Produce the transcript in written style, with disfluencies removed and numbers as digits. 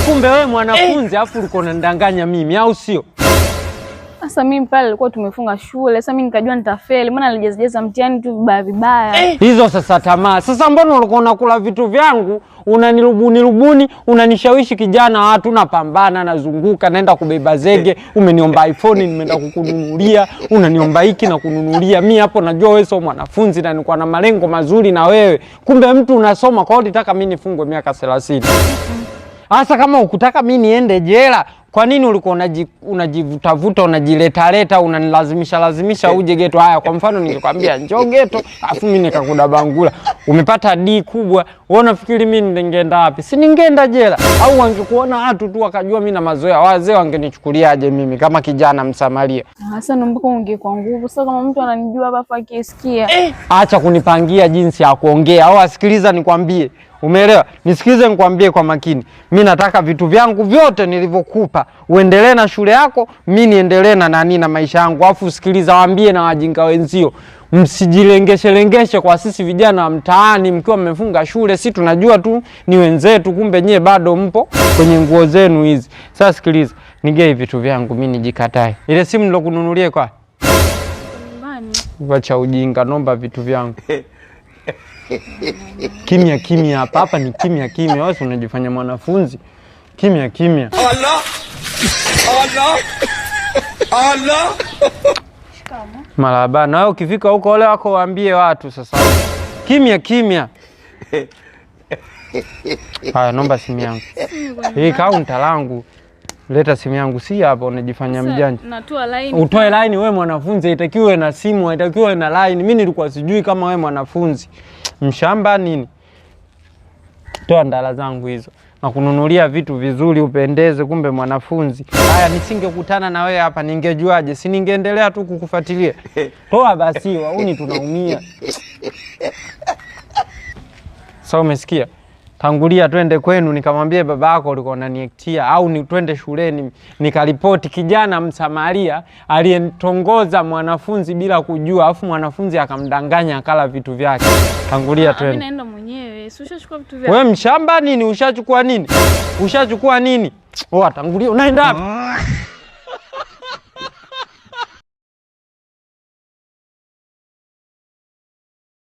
kumbe wewe mwanafunzi afu uliko unanidanganya mimi au sio? Sasa mimi pale nilikuwa tumefunga shule. Sasa mimi nikajua nitafeli. Maana nilijazijeza mtihani tu vibaya. Hizo sasa tamaa. Sasa mbona ulikuwa unakula vitu vyangu, unanirubuni, unanishawishi kijana watu napambana, nazunguka, naenda kubeba zege, umeniomba iPhone nimeenda kukununulia, unaniomba hiki na kununulia. Mimi hapo najua wewe sio mwanafunzi na nilikuwa na malengo mazuri na wewe. Kumbe mtu unasoma kwa hiyo unataka mimi nifungwe miaka 30. Hasa kama ukutaka mimi niende jela, kwa nini ulikuwa unajivutavuta, unajileta, unanilazimisha uje geto? Haya, kwa mfano ningekwambia njoo geto, afu mimi nikakudabangula. Umepata D kubwa, wewe unafikiri mimi ningeenda wapi? Si ningeenda jela. Au wangekuona watu tu wakajua mimi na mazoea, wazee wangenichukuliaje mimi kama kijana Msamaria? Sasa naomba ungekuwa nguvu. Sasa kama mtu ananijua hapa akisikia. Acha kunipangia jinsi ya kuongea. Au asikiliza nikwambie. Umeelewa? Nisikilize nikwambie kwa makini. Mimi nataka vitu vyangu vyote nilivyokupa uendelee na shule yako, mimi niendelee na maisha yangu. Afu sikiliza, waambie na wajinga wenzio, msijilengeshe kwa sisi vijana wa mtaani mkiwa mmefunga shule. Si tunajua tu ni wenzetu, kumbe nyie bado mpo kwenye nguo zenu hizi. Sasa sikiliza, nigei vitu vyangu mimi nijikatae. Ile simu nilokununulie kwa nyumbani. Wacha ujinga, naomba vitu vyangu. Kimya hapa ni kimya. Wewe unajifanya mwanafunzi. Kimya. Allah. Marahaba. Na wewe ukifika huko wale wako waambie watu sasa. Kimya. Haya, naomba simu yangu. Hii kaunta langu. Leta simu yangu. Si hapa unajifanya mjanja. Natoa line. Utoe line wewe mwanafunzi, itakiwe na simu, itakiwe na line. Mimi nilikuwa sijui kama wewe mwanafunzi. Mshamba nini? Toa ndala zangu hizo. Na kununulia vitu vizuri upendeze, kumbe mwanafunzi. Haya, nisingekutana na wewe hapa ningejuaje? Si ningeendelea tu kukufuatilia. Toa basi, wauni tunaumia. Sasa umesikia? Tangulia twende kwenu nikamwambie babako ulikuwa unaniektia, au twende shuleni nikaripoti kijana Msamaria aliyetongoza mwanafunzi bila kujua, afu mwanafunzi akamdanganya akala vitu vyake. Tangulia twende. Mimi naenda mwenyewe. Si ushachukua vitu vyako? Wewe mshamba nini? Ushachukua nini? Tangulia, unaenda wapi?